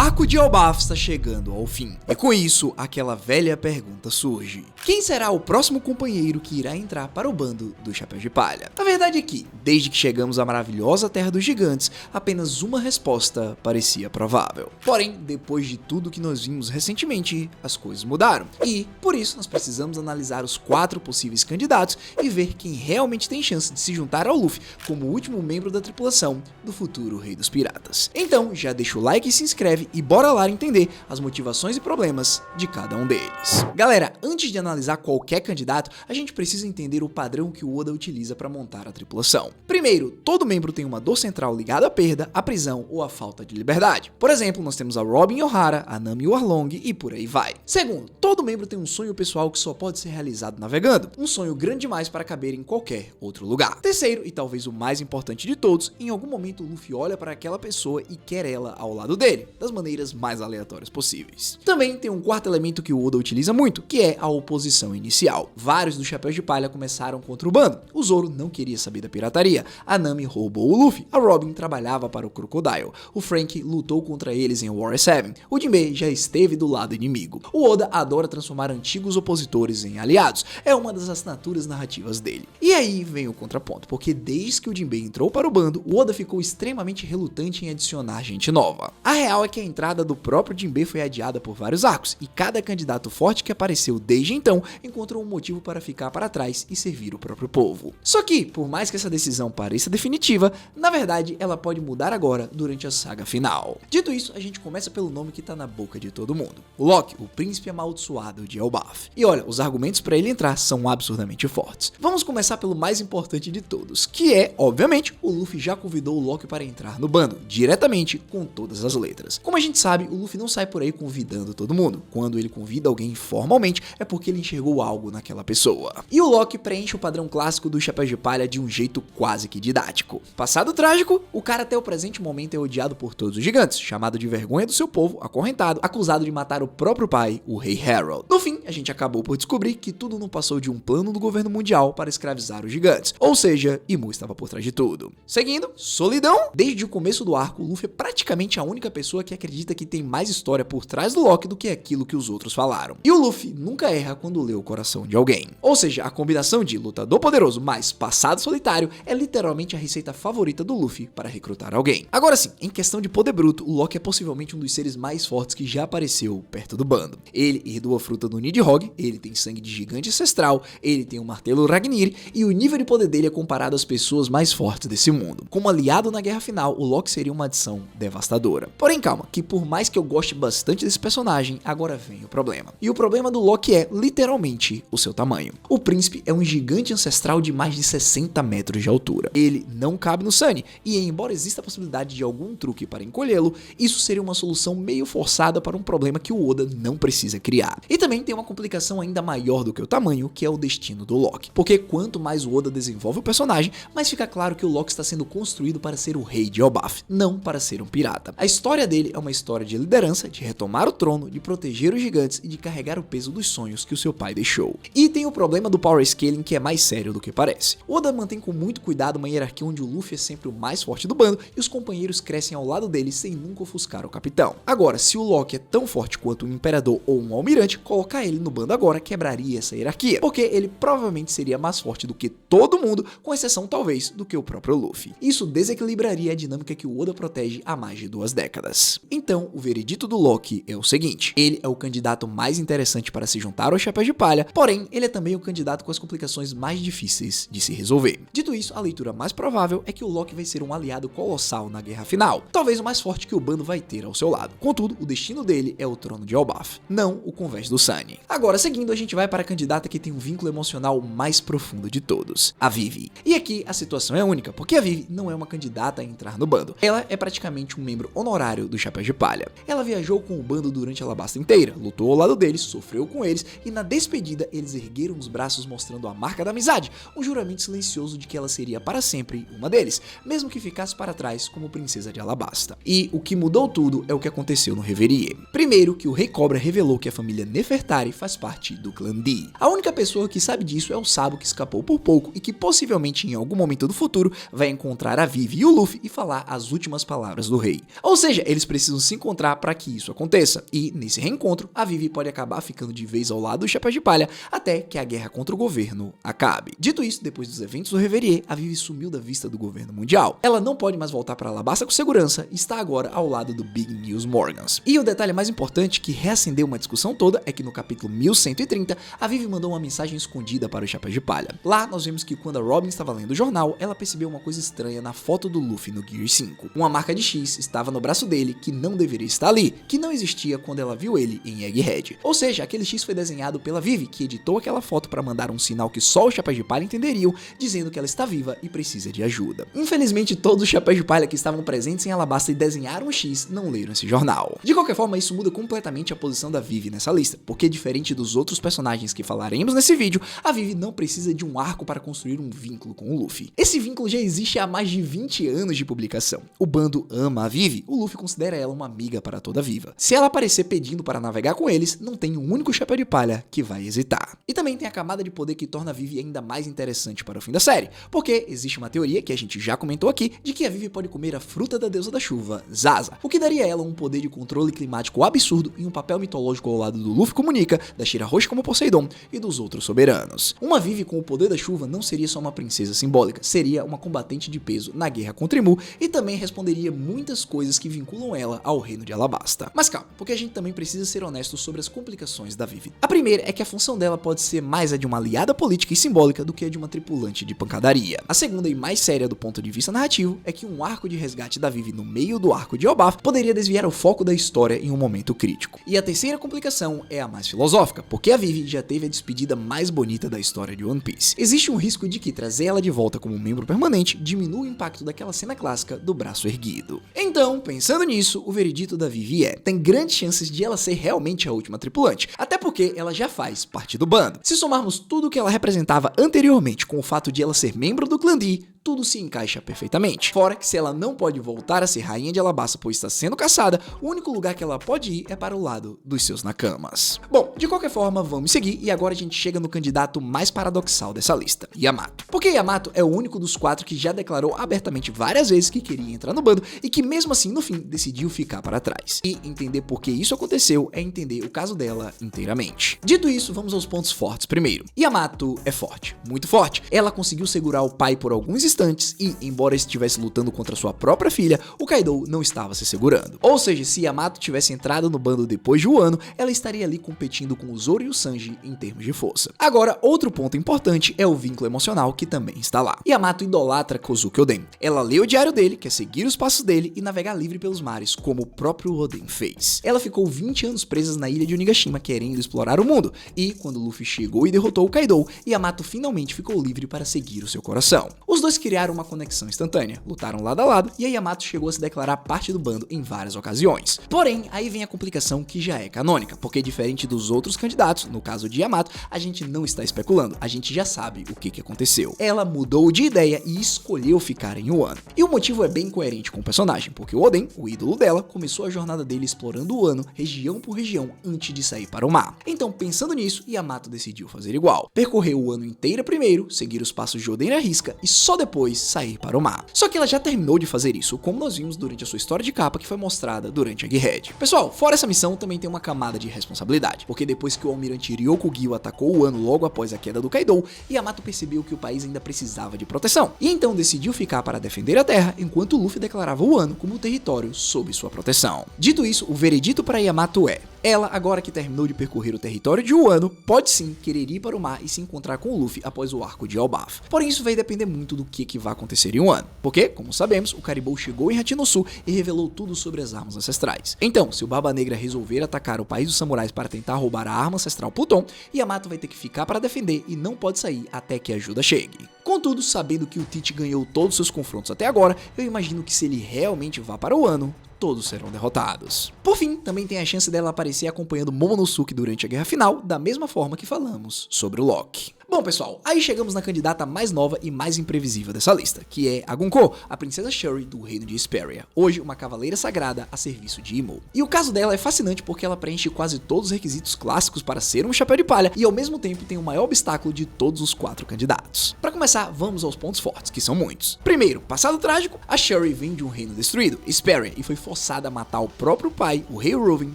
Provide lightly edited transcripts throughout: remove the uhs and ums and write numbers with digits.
arco de Elbaf está chegando ao fim. E com isso, aquela velha pergunta surge: quem será o próximo companheiro que irá entrar para o bando do Chapéu de Palha? A verdade é que, desde que chegamos à maravilhosa Terra dos Gigantes, apenas uma resposta parecia provável. Porém, depois de tudo que nós vimos recentemente, as coisas mudaram. E, por isso, nós precisamos analisar os 4 possíveis candidatos e ver quem realmente tem chance de se juntar ao Luffy como o último membro da tripulação do futuro Rei dos Piratas. Então, já deixa o like e se inscreve e bora lá entender as motivações e problemas de cada um deles. Galera, antes de analisar qualquer candidato, a gente precisa entender o padrão que o Oda utiliza para montar a tripulação. Primeiro, todo membro tem uma dor central ligada à perda, à prisão ou à falta de liberdade. Por exemplo, nós temos a Robin O'Hara, a Nami Warlong e por aí vai. Segundo, todo membro tem um sonho pessoal que só pode ser realizado navegando, um sonho grande demais para caber em qualquer outro lugar. Terceiro, e talvez o mais importante de todos, em algum momento o Luffy olha para aquela pessoa e quer ela ao lado dele, das maneiras mais aleatórias possíveis. Também tem um quarto elemento que o Oda utiliza muito, que é a oposição inicial. Vários dos Chapéus de Palha começaram contra o bando. O Zoro não queria saber da pirataria, a Nami roubou o Luffy, a Robin trabalhava para o Crocodile, o Frank lutou contra eles em War 7, o Jinbei já esteve do lado inimigo. O Oda adora transformar antigos opositores em aliados, é uma das assinaturas narrativas dele. E aí vem o contraponto, porque desde que o Jinbei entrou para o bando, o Oda ficou extremamente relutante em adicionar gente nova. A real é que a entrada do próprio Jinbei foi adiada por vários arcos, e cada candidato forte que apareceu desde então encontrou um motivo para ficar para trás e servir o próprio povo. Só que, por mais que essa decisão pareça definitiva, na verdade ela pode mudar agora durante a saga final. Dito isso, a gente começa pelo nome que tá na boca de todo mundo: o Lock, o príncipe amaldiçoado de Elbaf. E olha, os argumentos para ele entrar são absurdamente fortes. Vamos começar pelo mais importante de todos, que é, obviamente, o Luffy já convidou o Lock para entrar no bando, diretamente, com todas as letras. Como a gente sabe, o Luffy não sai por aí convidando todo mundo. Quando ele convida alguém formalmente, é porque ele enxergou algo naquela pessoa. E o Lock preenche o padrão clássico do Chapéu de Palha de um jeito quase que didático. Passado trágico, o cara até o presente momento é odiado por todos os gigantes, chamado de vergonha do seu povo, acorrentado, acusado de matar o próprio pai, o Rei Harold. No fim, a gente acabou por descobrir que tudo não passou de um plano do governo mundial para escravizar os gigantes, ou seja, Imu estava por trás de tudo. Seguindo, solidão. Desde o começo do arco, o Luffy é praticamente a única pessoa que acredita que tem mais história por trás do Lock do que aquilo que os outros falaram. E o Luffy nunca erra quando lê o coração de alguém. Ou seja, a combinação de lutador poderoso mais passado solitário é literalmente a receita favorita do Luffy para recrutar alguém. Agora sim, em questão de poder bruto, o Lock é possivelmente um dos seres mais fortes que já apareceu perto do bando. Ele herdou a fruta do Nidhogg, ele tem sangue de gigante ancestral, ele tem o martelo Ragnir e o nível de poder dele é comparado às pessoas mais fortes desse mundo. Como aliado na guerra final, o Lock seria uma adição devastadora. Porém, calma, que por mais que eu goste bastante desse personagem, agora vem o problema. E o problema do Lock é, literalmente, o seu tamanho. O príncipe é um gigante ancestral de mais de 60 metros de altura. Ele não cabe no Sunny, e embora exista a possibilidade de algum truque para encolhê-lo, isso seria uma solução meio forçada para um problema que o Oda não precisa criar. E também tem uma complicação ainda maior do que o tamanho, que é o destino do Lock. Porque quanto mais o Oda desenvolve o personagem, mais fica claro que o Lock está sendo construído para ser o rei de Elbaf, não para ser um pirata. A história dele é uma história de liderança, de retomar o trono, de proteger os gigantes e de carregar o peso dos sonhos que o seu pai deixou. E tem o problema do power scaling, que é mais sério do que parece. O Oda mantém com muito cuidado uma hierarquia onde o Luffy é sempre o mais forte do bando e os companheiros crescem ao lado dele sem nunca ofuscar o capitão. Agora, se o Lock é tão forte quanto um imperador ou um almirante, colocar ele no bando agora quebraria essa hierarquia, porque ele provavelmente seria mais forte do que todo mundo, com exceção talvez do que o próprio Luffy. Isso desequilibraria a dinâmica que o Oda protege há mais de 2 décadas. Então, o veredito do Lock é o seguinte: ele é o candidato mais interessante para se juntar ao Chapéu de Palha, porém, ele é também o candidato com as complicações mais difíceis de se resolver. Dito isso, a leitura mais provável é que o Lock vai ser um aliado colossal na guerra final, talvez o mais forte que o bando vai ter ao seu lado. Contudo, o destino dele é o trono de Elbaf, não o convés do Sunny. Agora, seguindo, a gente vai para a candidata que tem um vínculo emocional mais profundo de todos, a Vivi. E aqui a situação é única, porque a Vivi não é uma candidata a entrar no bando. Ela é praticamente um membro honorário do Chapéu de Palha. Ela viajou com o bando durante a Alabasta inteira, lutou ao lado deles, sofreu com eles e na despedida eles ergueram os braços mostrando a marca da amizade, um juramento silencioso de que ela seria para sempre uma deles, mesmo que ficasse para trás como princesa de Alabasta. E o que mudou tudo é o que aconteceu no Reverie. Primeiro, que o Rei Cobra revelou que a família família Nefertari faz parte do clã D. A única pessoa que sabe disso é o Sabo, que escapou por pouco e que possivelmente em algum momento do futuro vai encontrar a Vivi e o Luffy e falar as últimas palavras do rei. Ou seja, eles precisam se encontrar para que isso aconteça, e nesse reencontro a Vivi pode acabar ficando de vez ao lado do Chapéu de Palha até que a guerra contra o governo acabe. Dito isso, depois dos eventos do Reverie, a Vivi sumiu da vista do governo mundial. Ela não pode mais voltar para Alabasta com segurança e está agora ao lado do Big News Morgans. E o detalhe mais importante que reacendeu uma discussão toda é que no capítulo 1130, a Vivi mandou uma mensagem escondida para o Chapéu de Palha. Lá nós vemos que quando a Robin estava lendo o jornal, ela percebeu uma coisa estranha na foto do Luffy no Gear 5. Uma marca de X estava no braço dele que não deveria estar ali, que não existia quando ela viu ele em Egghead. Ou seja, aquele X foi desenhado pela Vivi, que editou aquela foto para mandar um sinal que só os Chapéus de Palha entenderiam, dizendo que ela está viva e precisa de ajuda. Infelizmente, todos os Chapéus de Palha que estavam presentes em Alabasta e desenharam o X não leram esse jornal. De qualquer forma, isso muda completamente a posição da Vivi nessa lista, porque diferente dos outros personagens que falaremos nesse vídeo, a Vivi não precisa de um arco para construir um vínculo com o Luffy. Esse vínculo já existe há mais de 20 anos de publicação. O bando ama a Vivi, o Luffy considera ela uma amiga para toda viva. Se ela aparecer pedindo para navegar com eles, não tem um único Chapéu de Palha que vai hesitar. E também tem a camada de poder que torna a Vivi ainda mais interessante para o fim da série, porque existe uma teoria, que a gente já comentou aqui, de que a Vivi pode comer a fruta da deusa da chuva, Zaza, o que daria a ela um poder de controle climático absurdo e um papel mitológico ao lado do Luffy Comunica, da Shira Roche como Poseidon e dos outros soberanos. Uma Vivi com o poder da chuva não seria só uma princesa simbólica, seria uma combatente de peso na guerra contra Imu e também responderia muitas coisas que vinculam ela ao reino de Alabasta. Mas calma, porque a gente também precisa ser honesto sobre as complicações da Vivi. A primeira é que a função dela pode ser mais a de uma aliada política e simbólica do que a de uma tripulante de pancadaria. A segunda e mais séria do ponto de vista narrativo é que um arco de resgate da Vivi no meio do arco de Elbaf poderia desviar o foco da história em um momento crítico. E a terceira complicação é a mais filosófica, porque a Vivi já teve a despedida mais bonita da história de One Piece. Existe um risco de que trazer ela de volta como membro permanente diminua o impacto daquela cena clássica do braço erguido. Então, pensando nisso, o veredito da Vivi tem grandes chances de ela ser realmente a última tripulante, até porque ela já faz parte do bando. Se somarmos tudo o que ela representava anteriormente com o fato de ela ser membro do clã D, tudo se encaixa perfeitamente. Fora que se ela não pode voltar a ser rainha de Alabasta pois está sendo caçada, o único lugar que ela pode ir é para o lado dos seus nakamas. Bom, de qualquer forma, vamos seguir e agora a gente chega no candidato mais paradoxal dessa lista, Yamato. Porque Yamato é o único dos 4 que já declarou abertamente várias vezes que queria entrar no bando e que mesmo assim, no fim, decidiu ficar para trás. E entender por que isso aconteceu é entender o caso dela inteiramente. Dito isso, vamos aos pontos fortes primeiro. Yamato é forte, muito forte. Ela conseguiu segurar o pai por alguns instantes e, embora estivesse lutando contra sua própria filha, o Kaido não estava se segurando. Ou seja, se Yamato tivesse entrado no bando depois de Wano, ela estaria ali competindo com o Zoro e o Sanji em termos de força. Agora, outro ponto importante é o vínculo emocional que também está lá. Yamato idolatra Kozuki Oden. Ela lê o diário dele, quer seguir os passos dele e navegar livre pelos mares, como o próprio Oden fez. Ela ficou 20 anos presa na ilha de Onigashima querendo explorar o mundo, e quando Luffy chegou e derrotou o Kaido, Yamato finalmente ficou livre para seguir o seu coração. Os dois criaram uma conexão instantânea, lutaram lado a lado e a Yamato chegou a se declarar parte do bando em várias ocasiões. Porém, aí vem a complicação que já é canônica, porque diferente dos outros candidatos, no caso de Yamato, a gente não está especulando, a gente já sabe o que aconteceu. Ela mudou de ideia e escolheu ficar em Wano. E o motivo é bem coerente com o personagem, porque o Oden, o ídolo dela, começou a jornada dele explorando Wano, região por região, antes de sair para o mar. Então, pensando nisso, Yamato decidiu fazer igual. Percorreu o Wano inteira primeiro, seguir os passos de Oden à risca e só depois sair para o mar. Só que ela já terminou de fazer isso, como nós vimos durante a sua história de capa que foi mostrada durante a Egghead. Pessoal, fora essa missão, também tem uma camada de responsabilidade, porque depois que o almirante Ryokugyu atacou o Wano logo após a queda do Kaido, Yamato percebeu que o país ainda precisava de proteção, e então decidiu ficar para defender a terra, enquanto Luffy declarava o Wano como território sob sua proteção. Dito isso, o veredito para Yamato é: ela, agora que terminou de percorrer o território de Wano, pode sim querer ir para o mar e se encontrar com o Luffy após o arco de Elbaf. Porém, isso vai depender muito do que vai acontecer em Wano, porque, como sabemos, o Caribou chegou em Hachinosu e revelou tudo sobre as armas ancestrais. Então, se o Barba Negra resolver atacar o país dos samurais para tentar roubar a arma ancestral Pluton, Yamato vai ter que ficar para defender e não pode sair até que a ajuda chegue. Contudo, sabendo que o Tite ganhou todos os seus confrontos até agora, eu imagino que se ele realmente vá para o Wano, todos serão derrotados. Por fim, também tem a chance dela aparecer acompanhando Momonosuke durante a guerra final, da mesma forma que falamos sobre o Loki. Bom, Bom, pessoal, aí chegamos na candidata mais nova e mais imprevisível dessa lista, que é a Gunko, a princesa Shuri do reino de Hesperia, hoje uma cavaleira sagrada a serviço de Ymul. E o caso dela é fascinante porque ela preenche quase todos os requisitos clássicos para ser um chapéu de palha e ao mesmo tempo tem o maior obstáculo de todos os 4 candidatos. Para começar, vamos aos pontos fortes, que são muitos. Primeiro, passado trágico, a Shuri vem de um reino destruído, Hesperia, e foi forçada a matar o próprio pai, o rei Reuven,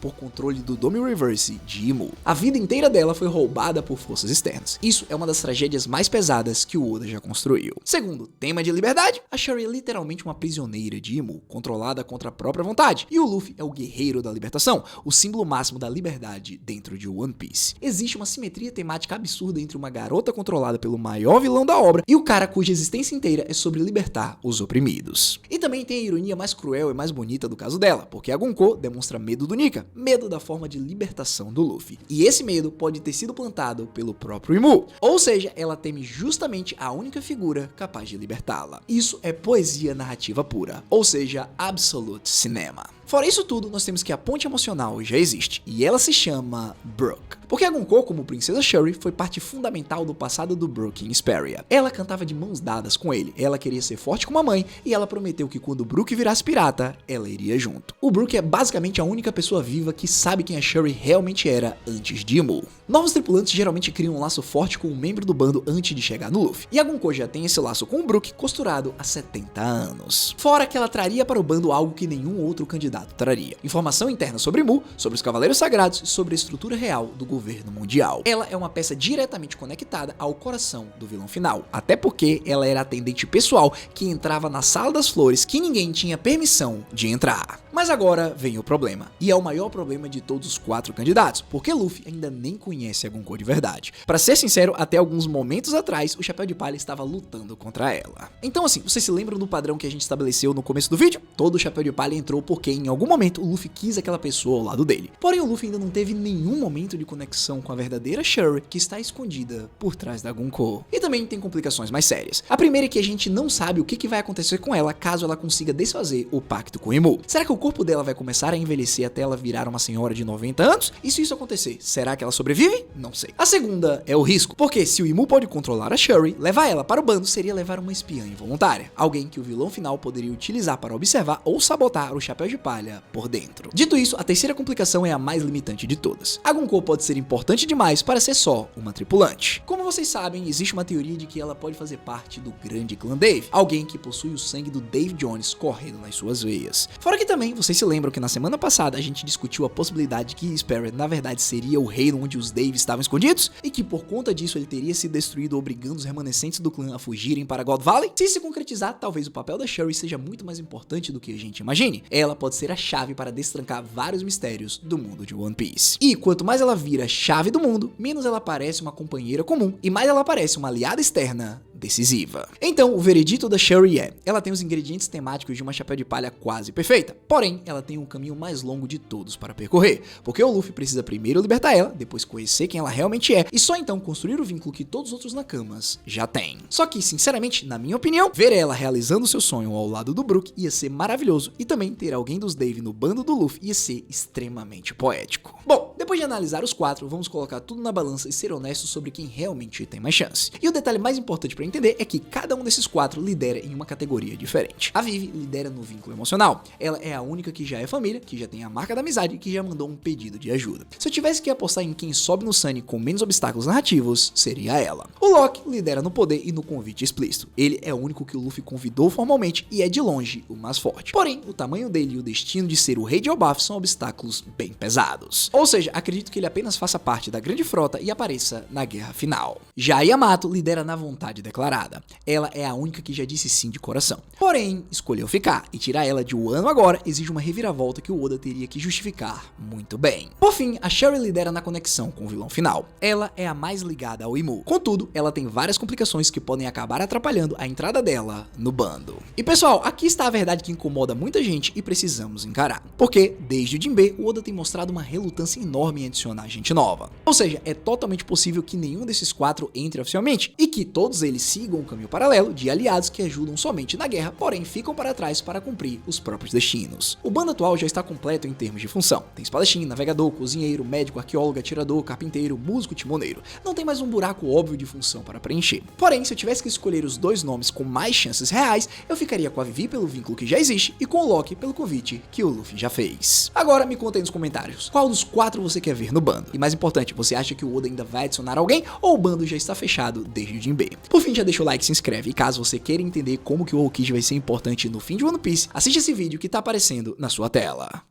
por controle do Dome Reverse de Ymul. A vida inteira dela foi roubada por forças externas. Isso é uma das tragédias mais pesadas que o Oda já construiu. Segundo, tema de liberdade, a Shuri é literalmente uma prisioneira de Ymul, controlada contra a própria vontade, e o Luffy é o guerreiro da libertação, o símbolo máximo da liberdade dentro de One Piece. Existe uma simetria temática absurda entre uma garota controlada pelo maior vilão da obra e o cara cuja existência inteira é sobre libertar os oprimidos. E também tem a ironia mais cruel e mais bonita do caso dela, porque a Gunko demonstra medo do Nika, medo da forma de libertação do Luffy. E esse medo pode ter sido plantado pelo próprio Ymul, ou seja, ela teme justamente a única figura capaz de libertá-la. Isso é poesia narrativa pura, ou seja, absolute cinema. Fora isso tudo, nós temos que a ponte emocional já existe, e ela se chama Brook. Porque a Gunko, como princesa Shuri, foi parte fundamental do passado do Brook em Hesperia. Ela cantava de mãos dadas com ele, ela queria ser forte como a mãe, e ela prometeu que quando o Brook virasse pirata, ela iria junto. O Brook é basicamente a única pessoa viva que sabe quem a Shuri realmente era antes de Ymul. Novos tripulantes geralmente criam um laço forte com um membro do bando antes de chegar no Luffy, e a Gunko já tem esse laço com o Brook costurado há 70 anos. Fora que ela traria para o bando algo que nenhum outro candidato traria: informação interna sobre Ymul, sobre os Cavaleiros Sagrados e sobre a estrutura real do governo mundial. Ela é uma peça diretamente conectada ao coração do vilão final, até porque ela era a atendente pessoal que entrava na Sala das Flores que ninguém tinha permissão de entrar. Mas agora vem o problema, e é o maior problema de todos os 4 candidatos, porque Luffy ainda nem conhece a Gunko de verdade. Pra ser sincero, até alguns momentos atrás, o Chapéu de Palha estava lutando contra ela. Então assim, vocês se lembram do padrão que a gente estabeleceu no começo do vídeo? Todo Chapéu de Palha entrou porque em algum momento o Luffy quis aquela pessoa ao lado dele. Porém, o Luffy ainda não teve nenhum momento de conexão com a verdadeira Shuri, que está escondida por trás da Gunko. E também tem complicações mais sérias. A primeira é que a gente não sabe o que vai acontecer com ela caso ela consiga desfazer o pacto com Ymul. Será que o corpo dela vai começar a envelhecer até ela virar uma senhora de 90 anos? E se isso acontecer, será que ela sobrevive? Não sei. A segunda é o risco, porque se o Ymul pode controlar a Shuri, levar ela para o bando seria levar uma espiã involuntária, alguém que o vilão final poderia utilizar para observar ou sabotar o Chapéu de Palha por dentro. Dito isso, a terceira complicação é a mais limitante de todas. A Gunko pode ser importante demais para ser só uma tripulante. Como vocês sabem, existe uma teoria de que ela pode fazer parte do grande clã Dave, alguém que possui o sangue do Dave Jones correndo nas suas veias. Fora que também, vocês se lembram que na semana passada a gente discutiu a possibilidade que Hesperia na verdade seria o reino onde os Dave estavam escondidos, e que por conta disso ele teria sido destruído obrigando os remanescentes do clã a fugirem para God Valley? Se se concretizar, talvez o papel da Shuri seja muito mais importante do que a gente imagine. Ela pode ser a chave para destrancar vários mistérios do mundo de One Piece. E quanto mais ela vira a chave do mundo, menos ela parece uma companheira comum e mais ela parece uma aliada externa decisiva. Então, o veredito da Shuri é: ela tem os ingredientes temáticos de uma Chapéu de Palha quase perfeita, porém, ela tem um caminho mais longo de todos para percorrer, porque o Luffy precisa primeiro libertar ela, depois conhecer quem ela realmente é, e só então construir o vínculo que todos os outros Nakamas já têm. Só que, sinceramente, na minha opinião, ver ela realizando seu sonho ao lado do Brook ia ser maravilhoso, e também ter alguém dos Dave no bando do Luffy ia ser extremamente poético. Bom, depois de analisar os 4, vamos colocar tudo na balança e ser honestos sobre quem realmente tem mais chance. E o detalhe mais importante para entender é que cada um desses 4 lidera em uma categoria diferente. A Vivi lidera no vínculo emocional. Ela é a única que já é família, que já tem a marca da amizade e que já mandou um pedido de ajuda. Se eu tivesse que apostar em quem sobe no Sunny com menos obstáculos narrativos, seria ela. O Loki lidera no poder e no convite explícito. Ele é o único que o Luffy convidou formalmente e é de longe o mais forte. Porém, o tamanho dele e o destino de ser o rei de Elbaf são obstáculos bem pesados. Ou seja, acredito que ele apenas faça parte da grande frota e apareça na guerra final. Já Yamato lidera na vontade declarada. Ela é a única que já disse sim de coração. Porém, escolheu ficar, e tirar ela de Wano agora exige uma reviravolta que o Oda teria que justificar muito bem. Por fim, a Shuri lidera na conexão com o vilão final. Ela é a mais ligada ao Ymul. Contudo, ela tem várias complicações que podem acabar atrapalhando a entrada dela no bando. E pessoal, aqui está a verdade que incomoda muita gente e precisamos encarar. Porque, desde o Jinbe, o Oda tem mostrado uma relutância enorme em adicionar gente nova. Ou seja, é totalmente possível que nenhum desses 4 entre oficialmente, e que todos eles sigam um caminho paralelo de aliados que ajudam somente na guerra, porém ficam para trás para cumprir os próprios destinos. O bando atual já está completo em termos de função. Tem espadachim, navegador, cozinheiro, médico, arqueólogo, atirador, carpinteiro, músico, timoneiro. Não tem mais um buraco óbvio de função para preencher. Porém, se eu tivesse que escolher os dois nomes com mais chances reais, eu ficaria com a Vivi pelo vínculo que já existe e com o Loki pelo convite que o Luffy já fez. Agora me conta aí nos comentários, qual dos 4 você quer ver no bando? E mais importante, você acha que o Oda ainda vai adicionar alguém ou o bando já está fechado desde o Jinbe? Por fim, já deixa o like, se inscreve e caso você queira entender como que o Aokiji vai ser importante no fim de One Piece, assiste esse vídeo que tá aparecendo na sua tela.